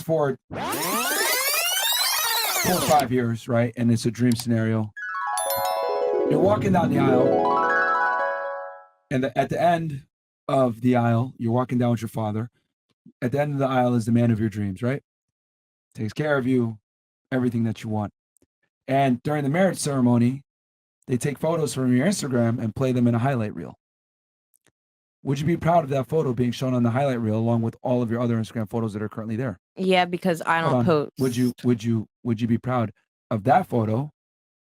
fast forward 4 or 5 years, right? And it's a dream scenario. You're walking down the aisle, and at the end of the aisle, you're walking down with your father. At the end of the aisle is the man of your dreams, right? Takes care of you, everything that you want. And during the marriage ceremony, they take photos from your Instagram and play them in a highlight reel. Would you be proud of that photo being shown on the highlight reel along with all of your other Instagram photos that are currently there? Yeah, because I don't post. Would you be proud of that photo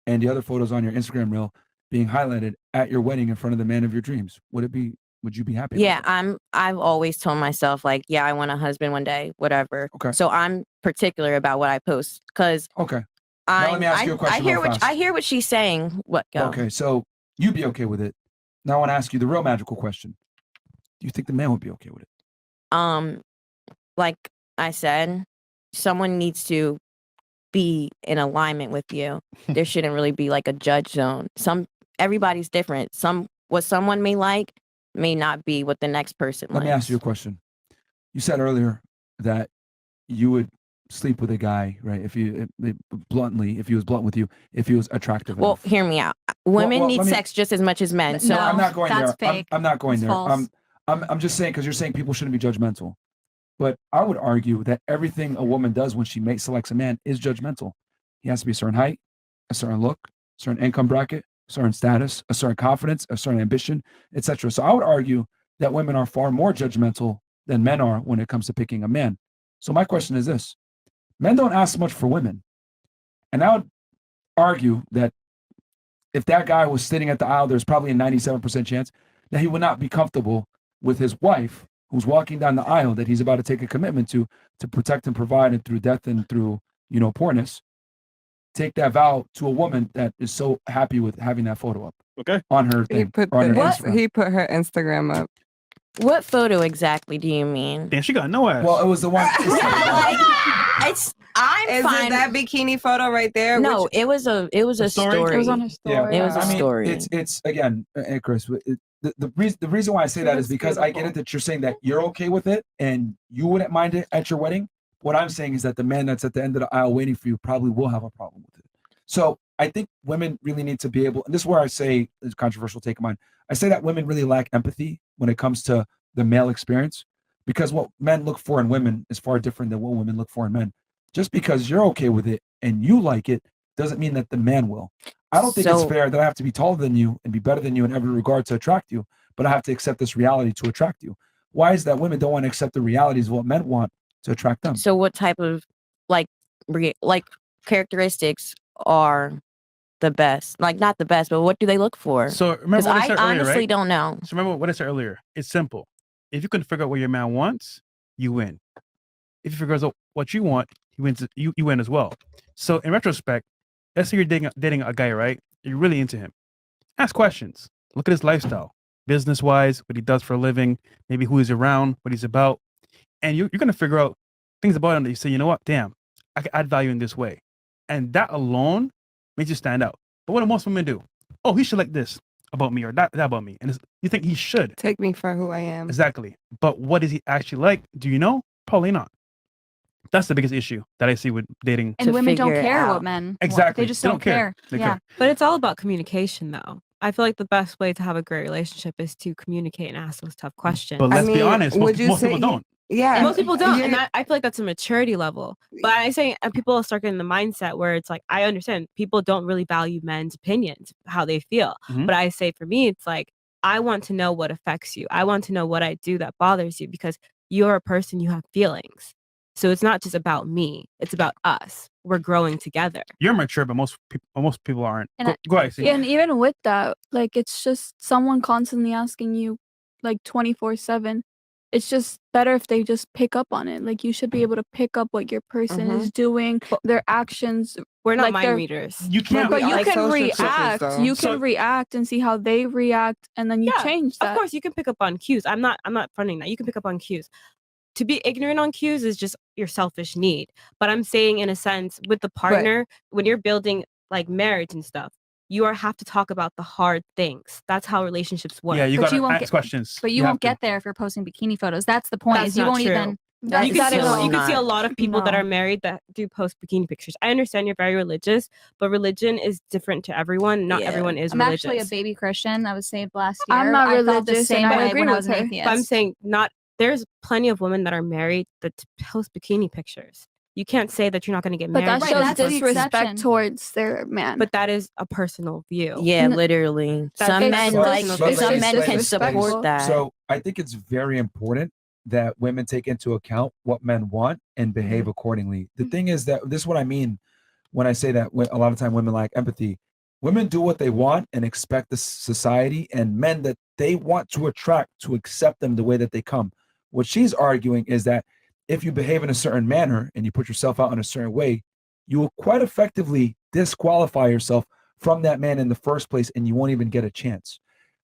and the other photos on your Instagram reel being highlighted at your wedding in front of the man of your dreams? Would you be happy? Yeah, I've always told myself, like, yeah, I want a husband one day, whatever. Okay. So I'm particular about what I post because okay. Now let me ask you a question. I hear what she's saying. What? Go. Okay, so you'd be okay with it. Now I want to ask you the real magical question. Do you think the man would be okay with it? Like I said, someone needs to be in alignment with you. There shouldn't really be like a judge zone. Everybody's different. What someone may like may not be what the next person likes. Let me ask you a question. You said earlier that you would sleep with a guy, right? If he was blunt with you, if he was attractive enough. Well, hear me out. Women need sex just as much as men. So no, I'm not going that's there. Fake. I'm not going it's there. False. I'm just saying, because you're saying people shouldn't be judgmental. But I would argue that everything a woman does when she selects a man is judgmental. He has to be a certain height, a certain look, a certain income bracket, a certain status, a certain confidence, a certain ambition, etc. So I would argue that women are far more judgmental than men are when it comes to picking a man. So my question is this. Men don't ask much for women. And I would argue that if that guy was sitting at the aisle, there's probably a 97% chance that he would not be comfortable with his wife who's walking down the aisle that he's about to take a commitment to protect and provide, and through death and through, poorness, take that vow to a woman that is so happy with having that photo up. Okay. On her thing. He put her Instagram up. What photo exactly do you mean? Damn, she got no ass. Well, it was the one. I'm fine. Is it that bikini photo right there? No, it was a story. It was on her story. Yeah, It was a story. It's again, Chris. The reason why I say that is because I get it that you're saying that you're okay with it and you wouldn't mind it at your wedding. What I'm saying is that the man that's at the end of the aisle waiting for you probably will have a problem with it. So I think women really need to be able, and this is where I say, it's a controversial take of mine, I say that women really lack empathy when it comes to the male experience, because what men look for in women is far different than what women look for in men. Just because you're okay with it and you like it doesn't mean that the man will. I don't think it's fair that I have to be taller than you and be better than you in every regard to attract you, but I have to accept this reality to attract you. Why is that women don't want to accept the realities of what men want to attract them? So what type of like characteristics are the best? Like, not the best, but what do they look for? So remember what I said earlier, honestly right? don't know. So remember what I said earlier. It's simple. If you can figure out what your man wants, you win. If you figure out what you want, he wins. You win as well. So in retrospect, let's say you're dating a guy, right? You're really into him. Ask questions. Look at his lifestyle, business-wise, what he does for a living, maybe who he's around, what he's about, and you're going to figure out things about him that you say, you know what, damn, I can add value in this way, and that alone makes you stand out. But what do most women do? Oh, he should like this about me or that about me, and you think he should take me for who I am. Exactly. But what is he actually like? Do you know? Probably not. That's the biggest issue that I see with dating. And women don't care what men exactly. Want. They just don't care. They care. But it's all about communication, though. I feel like the best way to have a great relationship is to communicate and ask those tough questions. But let's be honest, most people don't. Yeah, and most people don't, and I feel like that's a maturity level. But I say people start getting the mindset where it's like, I understand people don't really value men's opinions, how they feel. Mm-hmm. But I say for me, it's like, I want to know what affects you. I want to know what I do that bothers you, because you're a person, you have feelings. So it's not just about me; it's about us. We're growing together. You're mature, but most people aren't. And go ahead. See. And even with that, like, it's just someone constantly asking you, like, 24/7. It's just better if they just pick up on it. Like, you should be able to pick up what your person is doing, their actions. We're not like mind readers. You can't. But you like can react. You can react and see how they react, and then you change that. Of course, you can pick up on cues. I'm not fronting that. You can pick up on cues. To be ignorant on cues is just your selfish need. But I'm saying, in a sense, with the partner, when you're building like marriage and stuff, you have to talk about the hard things. That's how relationships work. Yeah, you But got you to won't ask questions. But you won't get there if you're posting bikini photos. That's the point. That's is you not won't true. even That- You That can that see, is you can see a not- lot of people that no. are married that do post bikini pictures. I understand you're very religious, but religion is different to everyone. Not Yeah. everyone is I'm religious. actually a baby Christian. I was saved last year. I'm not I felt the religious, same and I way agree when I with was an her. atheist. But I'm saying not. There's plenty of women that are married that post bikini pictures. You can't say that you're not going to get But married. that Right, shows that's the disrespect exception. towards their man. But that is a personal view. Yeah, N- literally. That's Some just men personal like feelings. But some ladies, men can ladies, support ladies, that. So I think it's very important that women take into account what men want and behave accordingly. The thing is that this is what I mean when I say that a lot of time women lack empathy. Women do what they want and expect the society and men that they want to attract to accept them the way that they come. What she's arguing is that if you behave in a certain manner and you put yourself out in a certain way, you will quite effectively disqualify yourself from that man in the first place and you won't even get a chance.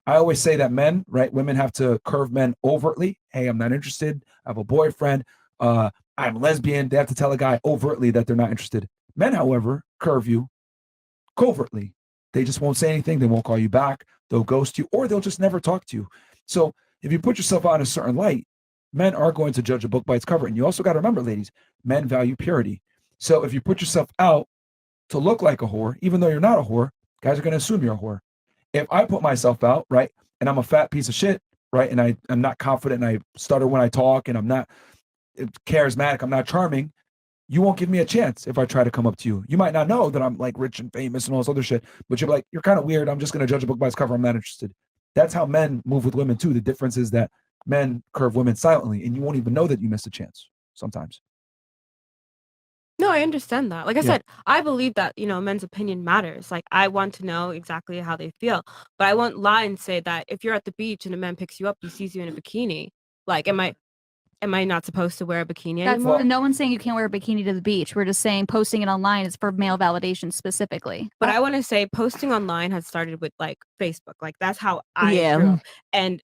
I always say that men, right? Women have to curve men overtly. Hey, I'm not interested. I have a boyfriend. I'm lesbian. They have to tell a guy overtly that they're not interested. Men, however, curve you covertly. They just won't say anything. They won't call you back. They'll ghost you, or they'll just never talk to you. So if you put yourself out in a certain light, men are going to judge a book by its cover. And you also got to remember, ladies, men value purity. So if you put yourself out to look like a whore, even though you're not a whore, guys are going to assume you're a whore. If I put myself out, right, and I'm a fat piece of shit, right, and I'm not confident and I stutter when I talk and I'm not charismatic, I'm not charming, you won't give me a chance if I try to come up to you. You might not know that I'm like rich and famous and all this other shit, but you're like, you're kind of weird. I'm just going to judge a book by its cover. I'm not interested. That's how men move with women too. The difference is that men curve women silently and you won't even know that you missed a chance sometimes. No, I understand that. Like I Yeah. said, I believe that, men's opinion matters. Like I want to know exactly how they feel. But I won't lie and say that if you're at the beach and a man picks you up, he sees you in a bikini, like am I not supposed to wear a bikini That's anymore? no one's saying you can't wear a bikini to the beach. We're just saying posting it online is for male validation specifically. But I want to say posting online has started with like Facebook. Like that's how I Yeah. grew up. And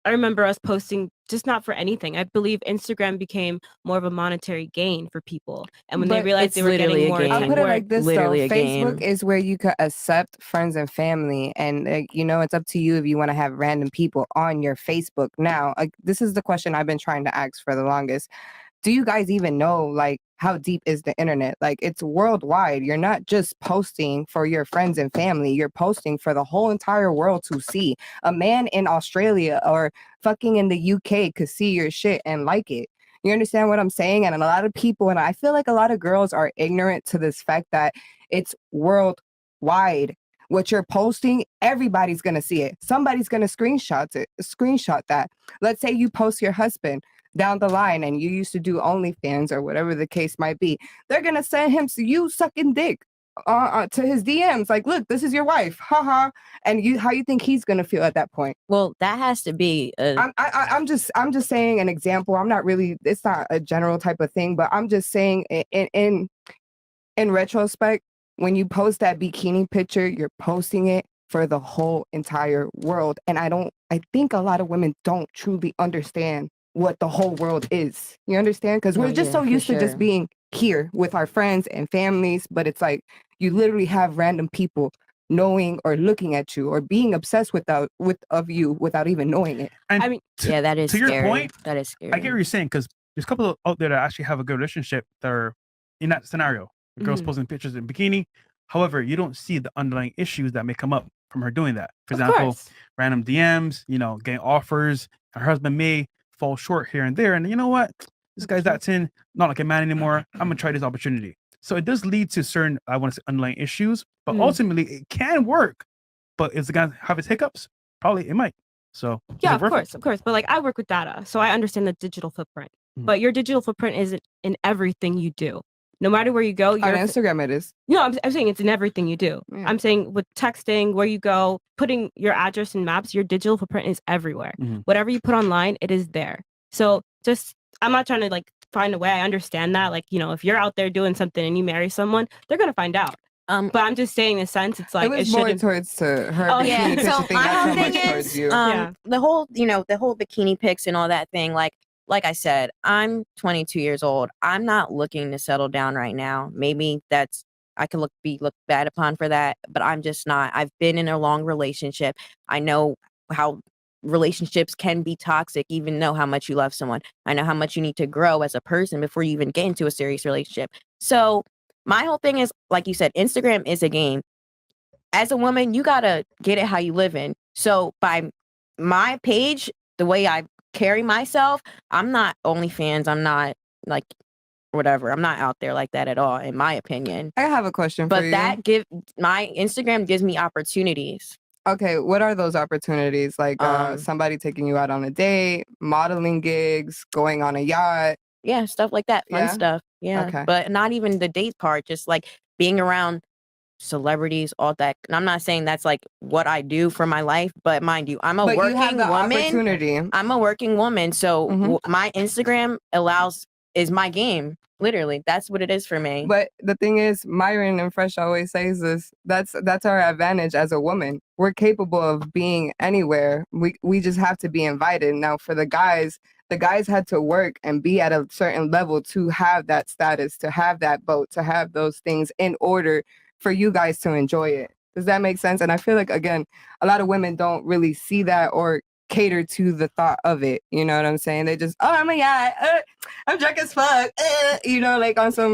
I remember us posting just not for anything. I believe Instagram became more of a monetary gain for people. And when they But realized it's they were literally getting a more game. I'll put it more- like this literally though. a Facebook game. is where you could accept friends and family, and it's up to you if you want to have random people on your Facebook. Now, this is the question I've been trying to ask for the longest. Do you guys even know like how deep is the internet? Like it's worldwide. You're not just posting for your friends and family. You're posting for the whole entire world to see. A man in Australia or fucking in the UK could see your shit and like it. You understand what I'm saying? And a lot of people, and I feel like a lot of girls are ignorant to this fact that it's worldwide. What you're posting, everybody's gonna see it. Somebody's gonna screenshot that. Let's say you post your husband down the line and you used to do OnlyFans or whatever the case might be. They're gonna send him you sucking dick to his DMs. Like, look, this is your wife, haha. And how you think he's gonna feel at that point? Well, that has to be a I'm just saying an example. I'm not really. It's not a general type of thing, but I'm just saying in retrospect, when you post that bikini picture, you're posting it for the whole entire world. And I think a lot of women don't truly understand what the whole world is. You understand? Because we're Oh, just yeah, so for used to just sure. being here with our friends and families, but it's like you literally have random people knowing or looking at you or being obsessed with you without even knowing it. And I mean, yeah, that is to your scary. point, That is scary. I get what you're saying because there's a couple out there that actually have a good relationship that are in that scenario. The girl's Mhm. posting pictures in bikini. However, you don't see the underlying issues that may come up from her doing that. For of example, course. random DMs, getting offers. Her husband may fall short here and there. And you know what? This guy's that tin, not like a man anymore. I'm going to try this opportunity. So it does lead to certain, I want to say, underlying issues, but Mm. ultimately it can work. But is the guy have his hiccups? Probably it might. So is Yeah, it of worth it? course. But like I work with data, so I understand the digital footprint. Mhm. But your digital footprint isn't in everything you do. No matter where you go, On your Instagram, it is. no, I'm saying it's in everything you do. Yeah. I'm saying with texting, where you go, putting your address in maps, your digital footprint is everywhere. Mhm. Whatever you put online, it is there. So just, I'm not trying to like find a way. I understand that. Like, if you're out there doing something and you marry someone, they're going to find out. But I'm just saying in a sense, it's like, it was more shouldn't. towards to her Oh, bikini yeah. picture So thing, my not whole so thing much towards is, you. Yeah. the whole bikini pics and all that thing. Like I said, I'm 22 years old. I'm not looking to settle down right now. Maybe I could be looked bad upon for that, but I'm just not. I've been in a long relationship. I know how relationships can be toxic, even know how much you love someone. I know how much you need to grow as a person before you even get into a serious relationship. So my whole thing is, like you said, Instagram is a game. As a woman, you gotta get it how you live in. So by my page, the way I carry myself, I'm not OnlyFans. I'm not like whatever. I'm not out there like that at all, in my opinion. I have a question for But you. that my Instagram gives me opportunities. Okay, what are those opportunities? Like Um, somebody taking you out on a date, modeling gigs, going on a yacht. Yeah, stuff like that, fun Yeah? stuff. Yeah, Okay. but not even the date part. Just like being around celebrities, all that. And I'm not saying that's like what I do for my life, but mind you, I'm a But you have working the woman. opportunity. I'm a working woman, so Mhm. my Instagram is my game. Literally, that's what it is for me. But the thing is, Myron and Fresh always says this. That's our advantage as a woman. We're capable of being anywhere. We just have to be invited. Now, for the guys had to work and be at a certain level to have that status, to have that boat, to have those things in order for you guys to enjoy it. Does that make sense? And I feel like, again, a lot of women don't really see that or cater to the thought of it. You know what I'm saying? They just, oh, I'm a yacht. I'm drunk as fuck. You know, like on some